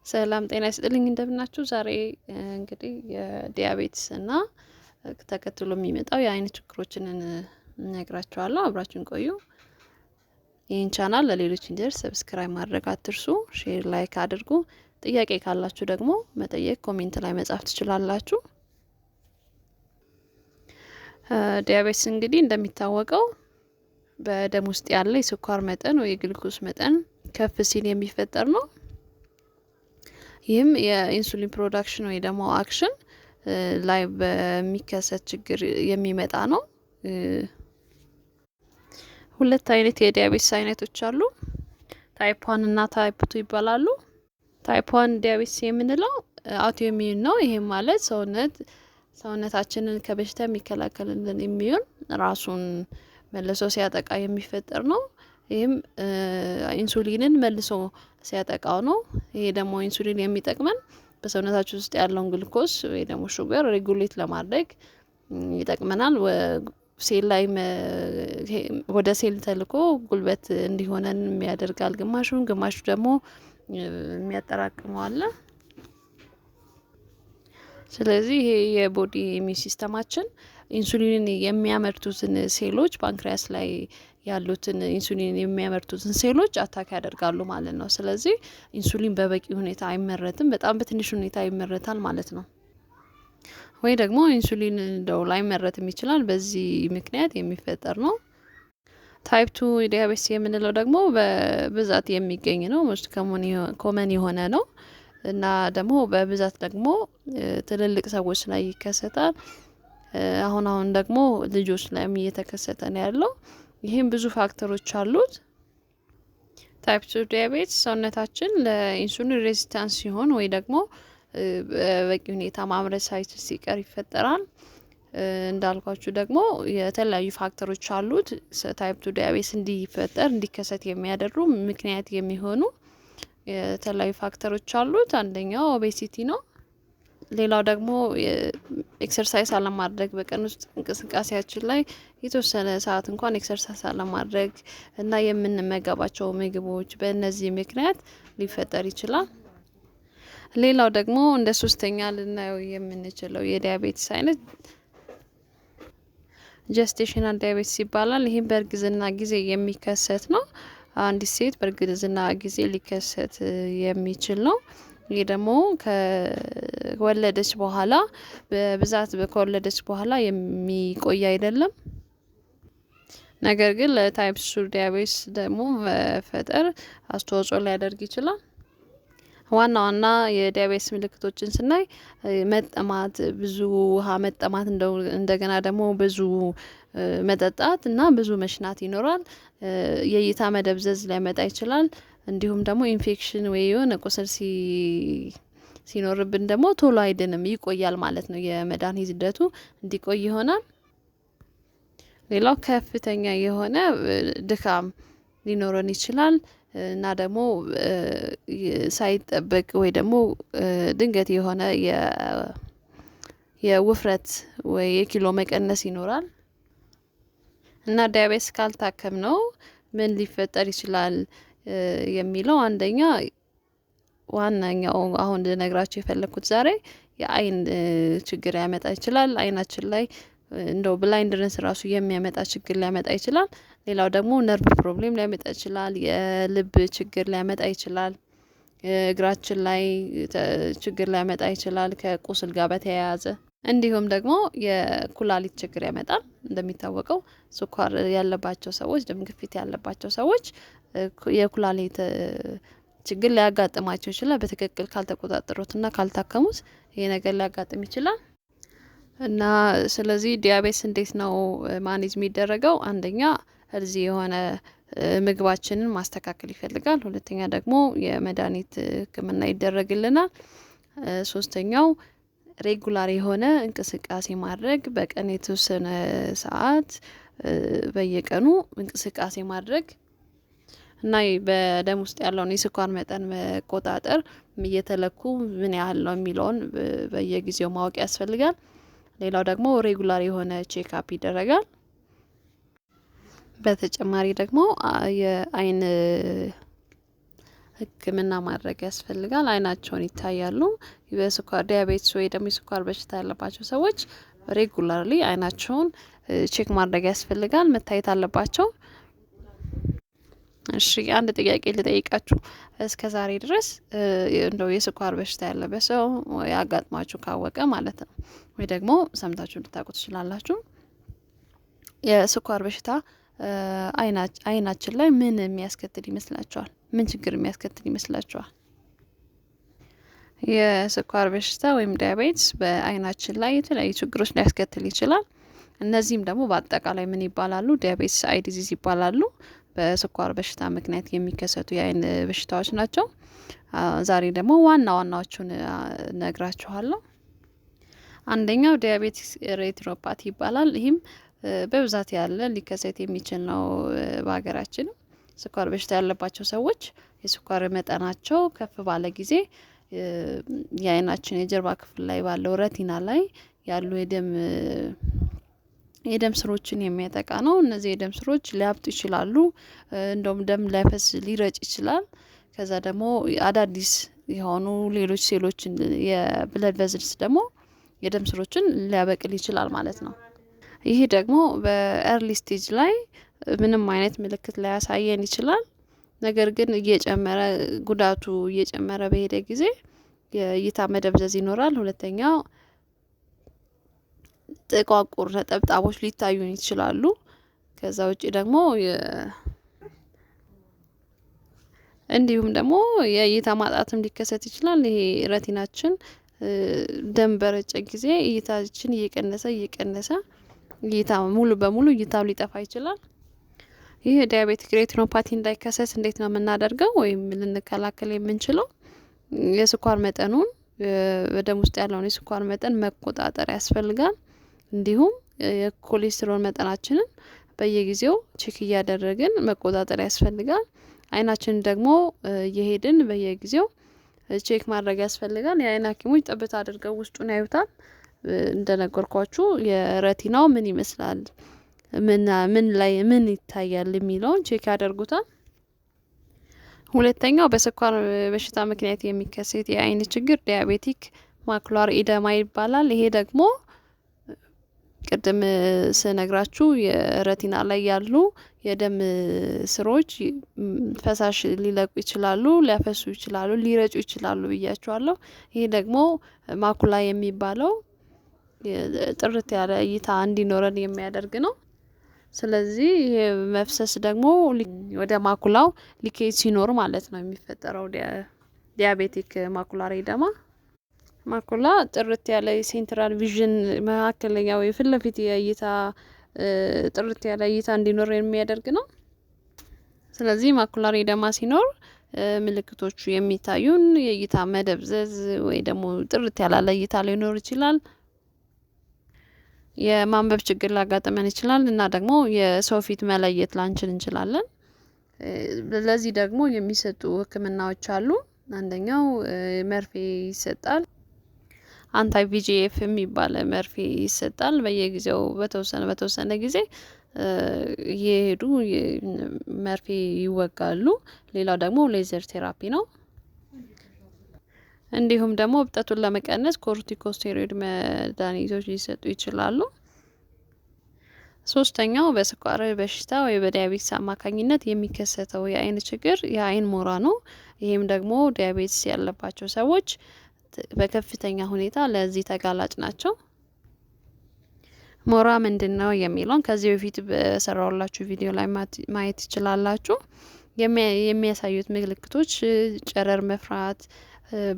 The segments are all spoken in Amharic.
ሰላም ጤና ይስጥልኝ እንደምናችሁ። ዛሬ እንግዲህ የዲያቤትስ እና ተከትሎ የሚመጣው የአይን ችግሮችን እነግራችኋለሁ። አብራችሁን ቆዩ። ይህን ቻናል ለሌሎች እንዲደርስ ሰብስክራይብ ማድረግ አትርሱ። ሼር፣ ላይክ አድርጉ። ጥያቄ ካላችሁ ደግሞ መጠየቅ ኮሜንት ላይ መጻፍ ትችላላችሁ። ዲያቤትስ እንግዲህ እንደሚታወቀው በደም ውስጥ ያለ የስኳር መጠን ወይ የግሉኮስ መጠን ከፍ ሲል የሚፈጠር ነው። ይህም የኢንሱሊን ፕሮዳክሽን ወይ ደግሞ አክሽን ላይ በሚከሰት ችግር የሚመጣ ነው። ሁለት አይነት የዲያቤትስ አይነቶች አሉ። ታይፕ 1 እና ታይፕ 2 ይባላሉ። ታይፕ 1 ዲያቤትስ የምንለው አውቶኢሚዩን ነው። ይሄም ማለት ሰውነታችንን ከበሽታ የሚከላከልልን የሚሆን ራሱን መልሶ ሲያጠቃ የሚፈጠር ነው። ይህም ኢንሱሊንን መልሶ ሲያጠቃው ነው። ይሄ ደግሞ ኢንሱሊን የሚጠቅመን በሰውነታችን ውስጥ ያለውን ግሉኮስ ወይ ደግሞ ሹገር ሬጉሌት ለማድረግ ይጠቅመናል። ሴል ላይ ወደ ሴል ተልኮ ጉልበት እንዲሆነን የሚያደርጋል። ግማሹ ደግሞ የሚያጠራቅመው አለ። ስለዚህ ይሄ የቦዲ ኢሚዩን ሲስተማችን ኢንሱሊንን የሚያመርቱትን ሴሎች ፓንክሪያስ ላይ ያሉትን ኢንሱሊን የሚያመርቱትን ሴሎች አታክ ያደርጋሉ ማለት ነው። ስለዚህ ኢንሱሊን በበቂ ሁኔታ አይመረትም፣ በጣም በትንሽ ሁኔታ ይመረታል ማለት ነው። ወይ ደግሞ ኢንሱሊን እንደው ላይመረትም ይችላል። በዚህ ምክንያት የሚፈጠር ነው። ታይፕ 2 ዲያቤትስ የምንለው ደግሞ በብዛት የሚገኝ ነው። ሞስት ኮመን የሆነ ነው እና ደግሞ በብዛት ደግሞ ትልልቅ ሰዎች ላይ ይከሰታል። አሁን ደግሞ ልጆች ላይም እየተከሰተ ነው ያለው። ይህም ብዙ ፋክተሮች አሉት። ታይፕ 2 ዲያቤትስ ሰውነታችን ለኢንሱሊን ሬዚስታንስ ሲሆን ወይ ደግሞ በቂ ሁኔታ ማምረት ሳይችል ሲቀር ይፈጠራል። እንዳልኳችሁ ደግሞ የተለያዩ ፋክተሮች አሉት። ታይፕ 2 ዲያቤትስ እንዲከሰት የሚያደርጉ ምክንያት የሚሆኑ የተለያዩ ፋክተሮች አሉት። አንደኛው ኦቤሲቲ ነው። ሌላው ደግሞ ኤክሰርሳይዝ አለማድረግ፣ በቀን ውስጥ እንቅስቃሴያችን ላይ የተወሰነ ሰዓት እንኳን ኤክሰርሳይዝ አለማድረግ እና የምንመገባቸው ምግቦች በእነዚህ ምክንያት ሊፈጠር ይችላል። ሌላው ደግሞ እንደ ሶስተኛ ልናየው የምንችለው የዲያቤትስ አይነት ጀስቴሽናል ዲያቤትስ ይባላል። ይህም በእርግዝና ጊዜ የሚከሰት ነው። አንዲት ሴት በእርግዝና ጊዜ ሊከሰት የሚችል ነው። ይህ ደግሞ ከወለደች በኋላ በብዛት ከወለደች በኋላ የሚቆይ አይደለም። ነገር ግን ለታይፕ 2 ዲያቤትስ ደግሞ መፈጠር አስተዋጽኦ ሊያደርግ ይችላል። ዋና ዋና የዲያቤትስ ምልክቶችን ስናይ መጠማት፣ ብዙ ውሃ መጠማት፣ እንደገና ደግሞ ብዙ መጠጣት እና ብዙ መሽናት ይኖራል። የእይታ መደብዘዝ ሊያመጣ ይችላል። እንዲሁም ደግሞ ኢንፌክሽን ወይ የሆነ ቁስል ሲኖርብን ደግሞ ቶሎ አይድንም፣ ይቆያል ማለት ነው። የመድኃኒት ሂደቱ እንዲቆይ ይሆናል። ሌላው ከፍተኛ የሆነ ድካም ሊኖረን ይችላል እና ደግሞ ሳይጠበቅ ወይ ደግሞ ድንገት የሆነ የውፍረት ወይ የኪሎ መቀነስ ይኖራል። እና ዲያቤትስ ካልታከም ነው ምን ሊፈጠር ይችላል የሚለው አንደኛ ዋናኛው አሁን ልነግራችሁ የፈለኩት ዛሬ የአይን ችግር ያመጣ ይችላል። አይናችን ላይ እንደው ብላይንድነስ ራሱ የሚያመጣ ችግር ሊያመጣ ይችላል። ሌላው ደግሞ ነርቭ ፕሮብሌም ሊያመጣ ይችላል። የልብ ችግር ሊያመጣ ይችላል። እግራችን ላይ ችግር ሊያመጣ ይችላል ከቁስል ጋር በተያያዘ። እንዲሁም ደግሞ የኩላሊት ችግር ያመጣል። እንደሚታወቀው ስኳር ያለባቸው ሰዎች፣ ደም ግፊት ያለባቸው ሰዎች የኩላሊት ችግር ሊያጋጥማቸው ይችላል። በትክክል ካልተቆጣጠሩትና ካልታከሙት ይሄ ነገር ሊያጋጥም ይችላል። እና ስለዚህ ዲያቤትስ እንዴት ነው ማኔጅ የሚደረገው? አንደኛ እዚህ የሆነ ምግባችንን ማስተካከል ይፈልጋል። ሁለተኛ ደግሞ የመድኃኒት ሕክምና ይደረግልናል። ሶስተኛው ሬጉላር የሆነ እንቅስቃሴ ማድረግ፣ በቀን የተወሰነ ሰዓት በየቀኑ እንቅስቃሴ ማድረግ እና በደም ውስጥ ያለውን የስኳር መጠን መቆጣጠር፣ እየተለኩ ምን ያህል ነው የሚለውን በየጊዜው ማወቅ ያስፈልጋል። ሌላው ደግሞ ሬጉላር የሆነ ቼክአፕ ይደረጋል። በተጨማሪ ደግሞ የአይን ሕክምና ማድረግ ያስፈልጋል። አይናቸውን ይታያሉ። በስኳር ዲያቤትስ ወይ ደግሞ የስኳር በሽታ ያለባቸው ሰዎች ሬጉላርሊ አይናቸውን ቼክ ማድረግ ያስፈልጋል፣ መታየት አለባቸው። እሺ አንድ ጥያቄ ልጠይቃችሁ። እስከ ዛሬ ድረስ እንደው የስኳር በሽታ ያለበት ሰው ያጋጥማችሁ ካወቀ ማለት ነው ወይ ደግሞ ሰምታችሁ ልታውቁ ትችላላችሁ። የስኳር በሽታ አይናችን ላይ ምን የሚያስከትል ይመስላችኋል? ምን ችግር የሚያስከትል ይመስላችኋል? የስኳር በሽታ ወይም ዲያቤትስ በአይናችን ላይ የተለያዩ ችግሮች ሊያስከትል ይችላል። እነዚህም ደግሞ በአጠቃላይ ምን ይባላሉ? ዲያቤትስ አይ ዲዚዝ ይባላሉ። በስኳር በሽታ ምክንያት የሚከሰቱ የአይን በሽታዎች ናቸው። ዛሬ ደግሞ ዋና ዋናዎቹን ነግራችኋለሁ። አንደኛው ዲያቤቲስ ሬቲኖፓቲ ይባላል። ይህም በብዛት ያለ ሊከሰት የሚችል ነው። በሀገራችን ስኳር በሽታ ያለባቸው ሰዎች የስኳር መጠናቸው ከፍ ባለ ጊዜ የአይናችን የጀርባ ክፍል ላይ ባለው ረቲና ላይ ያሉ የደም ስሮችን የሚያጠቃ ነው። እነዚህ የደም ስሮች ሊያብጡ ይችላሉ። እንደውም ደም ሊያፈስ ሊረጭ ይችላል። ከዛ ደግሞ አዳዲስ የሆኑ ሌሎች ሴሎችን የብለድ ቬዝልስ ደግሞ የደም ስሮችን ሊያበቅል ይችላል ማለት ነው። ይህ ደግሞ በኤርሊ ስቴጅ ላይ ምንም አይነት ምልክት ላያሳየን ይችላል። ነገር ግን እየጨመረ ጉዳቱ እየጨመረ በሄደ ጊዜ የእይታ መደብዘዝ ይኖራል። ሁለተኛው ጥቋቁር ነጠብጣቦች ሊታዩን ይችላሉ። ከዛ ውጪ ደግሞ እንዲሁም ደግሞ የእይታ ማጣትም ሊከሰት ይችላል። ይሄ ረቲናችን ደም በረጨ ጊዜ እይታችን እየቀነሰ እይታ ሙሉ በሙሉ እይታው ሊጠፋ ይችላል። ይህ ዲያቤቲክ ሬቲኖፓቲ እንዳይከሰት እንዴት ነው የምናደርገው ወይም ልንከላከል የምንችለው? የስኳር መጠኑን በደም ውስጥ ያለውን የስኳር መጠን መቆጣጠር ያስፈልጋል። እንዲሁም የኮሌስትሮል መጠናችንን በየጊዜው ቼክ እያደረግን መቆጣጠር ያስፈልጋል። አይናችንን ደግሞ እየሄድን በየጊዜው ቼክ ማድረግ ያስፈልጋል። የአይን ሐኪሞች ጠብታ አድርገው ውስጡን ያዩታል። እንደነገርኳችሁ የረቲናው ምን ይመስላል፣ ምን ላይ ምን ይታያል የሚለውን ቼክ ያደርጉታል። ሁለተኛው በስኳር በሽታ ምክንያት የሚከሰት የአይን ችግር ዲያቤቲክ ማኩላር ኢደማ ይባላል። ይሄ ደግሞ ቅድም ስነግራችሁ የረቲና ላይ ያሉ የደም ስሮች ፈሳሽ ሊለቁ ይችላሉ፣ ሊያፈሱ ይችላሉ፣ ሊረጩ ይችላሉ ብያችኋለሁ። ይሄ ደግሞ ማኩላ የሚባለው ጥርት ያለ እይታ እንዲኖረን የሚያደርግ ነው። ስለዚህ ይሄ መፍሰስ ደግሞ ወደ ማኩላው ሊኬጅ ሲኖር ማለት ነው የሚፈጠረው ዲያቤቲክ ማኩላር ኢደማ። ማኩላ ጥርት ያለ ሴንትራል ቪዥን መካከለኛው የፊት ለፊት የእይታ ጥርት ያለ እይታ እንዲኖር የሚያደርግ ነው። ስለዚህ ማኩላር ኢደማ ሲኖር ምልክቶቹ የሚታዩን የእይታ መደብዘዝ ወይ ደግሞ ጥርት ያላለ እይታ ሊኖር ይችላል። የማንበብ ችግር ሊያጋጥመን ይችላል እና ደግሞ የሰው ፊት መለየት ላንችል እንችላለን። ለዚህ ደግሞ የሚሰጡ ሕክምናዎች አሉ። አንደኛው መርፌ ይሰጣል። አንታይ ቪጂኤፍ የሚባል መርፌ ይሰጣል። በየጊዜው በተወሰነ ጊዜ እየሄዱ መርፌ ይወጋሉ። ሌላው ደግሞ ሌዘር ቴራፒ ነው። እንዲሁም ደግሞ እብጠቱን ለመቀነስ ኮርቲኮስቴሮይድ መድኃኒቶች ሊሰጡ ይችላሉ። ሶስተኛው በስኳር በሽታ ወይ በዲያቤትስ አማካኝነት የሚከሰተው የአይን ችግር የአይን ሞራ ነው። ይህም ደግሞ ዲያቤትስ ያለባቸው ሰዎች በከፍተኛ ሁኔታ ለዚህ ተጋላጭ ናቸው። ሞራ ምንድን ነው የሚለውን ከዚህ በፊት በሰራውላችሁ ቪዲዮ ላይ ማየት ይችላላችሁ። የሚያሳዩት ምልክቶች ጨረር መፍራት፣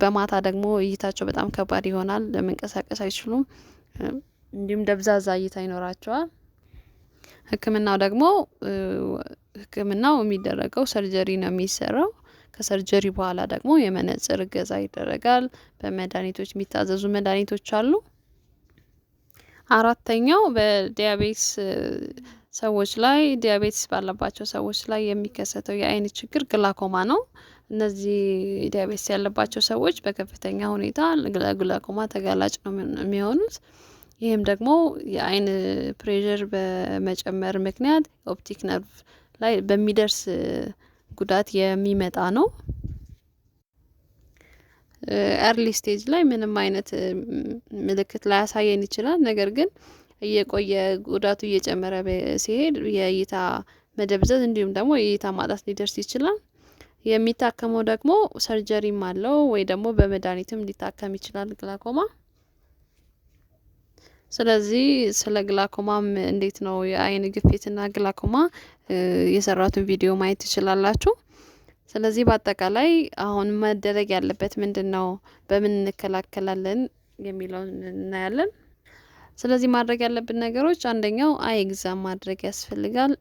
በማታ ደግሞ እይታቸው በጣም ከባድ ይሆናል፣ ለመንቀሳቀስ አይችሉም፣ እንዲሁም ደብዛዛ እይታ ይኖራቸዋል። ህክምናው የሚደረገው ሰርጀሪ ነው የሚሰራው። ከሰርጀሪ በኋላ ደግሞ የመነጽር እገዛ ይደረጋል። በመድኃኒቶች የሚታዘዙ መድኃኒቶች አሉ። አራተኛው በዲያቤትስ ሰዎች ላይ ዲያቤትስ ባለባቸው ሰዎች ላይ የሚከሰተው የአይን ችግር ግላኮማ ነው። እነዚህ ዲያቤትስ ያለባቸው ሰዎች በከፍተኛ ሁኔታ ለግላኮማ ተጋላጭ ነው የሚሆኑት። ይህም ደግሞ የአይን ፕሬዠር በመጨመር ምክንያት ኦፕቲክ ነርቭ ላይ በሚደርስ ጉዳት የሚመጣ ነው። ኤርሊ ስቴጅ ላይ ምንም አይነት ምልክት ላያሳየን ይችላል። ነገር ግን እየቆየ ጉዳቱ እየጨመረ ሲሄድ የእይታ መደብዘዝ እንዲሁም ደግሞ የእይታ ማጣት ሊደርስ ይችላል። የሚታከመው ደግሞ ሰርጀሪም አለው ወይ ደግሞ በመድኃኒትም ሊታከም ይችላል ግላኮማ። ስለዚህ ስለ ግላኮማም እንዴት ነው የአይን ግፊትና ግላኮማ የሰራቱን ቪዲዮ ማየት ትችላላችሁ። ስለዚህ በአጠቃላይ አሁን መደረግ ያለበት ምንድነው፣ በምን እንከላከላለን የሚለውን እናያለን። ስለዚህ ማድረግ ያለብን ነገሮች አንደኛው አይ ኤግዛም ማድረግ ያስፈልጋል።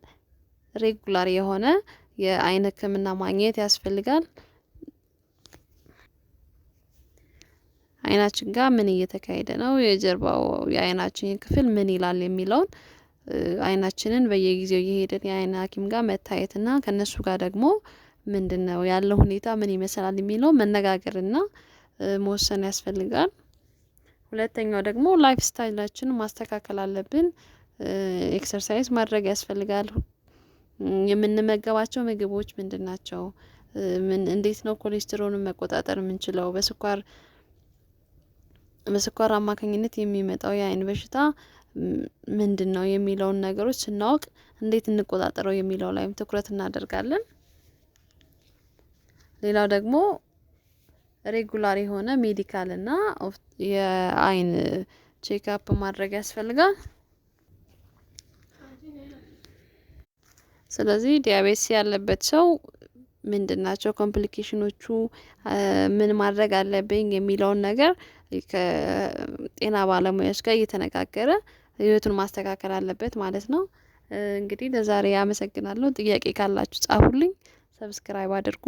ሬጉላር የሆነ የአይን ሕክምና ማግኘት ያስፈልጋል። አይናችን ጋር ምን እየተካሄደ ነው፣ የጀርባው የአይናችን ክፍል ምን ይላል የሚለውን አይናችንን በየጊዜው እየሄድን የአይን ሐኪም ጋር መታየትና ከነሱ ጋር ደግሞ ምንድነው ያለው ሁኔታ ምን ይመስላል የሚለው መነጋገርና መወሰን ያስፈልጋል። ሁለተኛው ደግሞ ላይፍ ስታይላችን ማስተካከል አለብን። ኤክሰርሳይዝ ማድረግ ያስፈልጋል። የምንመገባቸው ምግቦች ምንድናቸው፣ እንዴት ነው ኮሌስትሮልን መቆጣጠር የምንችለው፣ በስኳር አማካኝነት የሚመጣው የአይን በሽታ ምንድነው የሚለውን ነገሮች ስናውቅ እንዴት እንቆጣጠረው የሚለው ላይም ትኩረት እናደርጋለን። ሌላው ደግሞ ሬጉላር የሆነ ሜዲካል እና የአይን ቼክአፕ ማድረግ ያስፈልጋል። ስለዚህ ዲያቤትስ ያለበት ሰው ምንድናቸው ኮምፕሊኬሽኖቹ፣ ምን ማድረግ አለብኝ የሚለውን ነገር ከጤና ባለሙያዎች ጋር እየተነጋገረ ህይወቱን ማስተካከል አለበት ማለት ነው። እንግዲህ ለዛሬ አመሰግናለሁ። ጥያቄ ካላችሁ ጻፉልኝ፣ ሰብስክራይብ አድርጉ።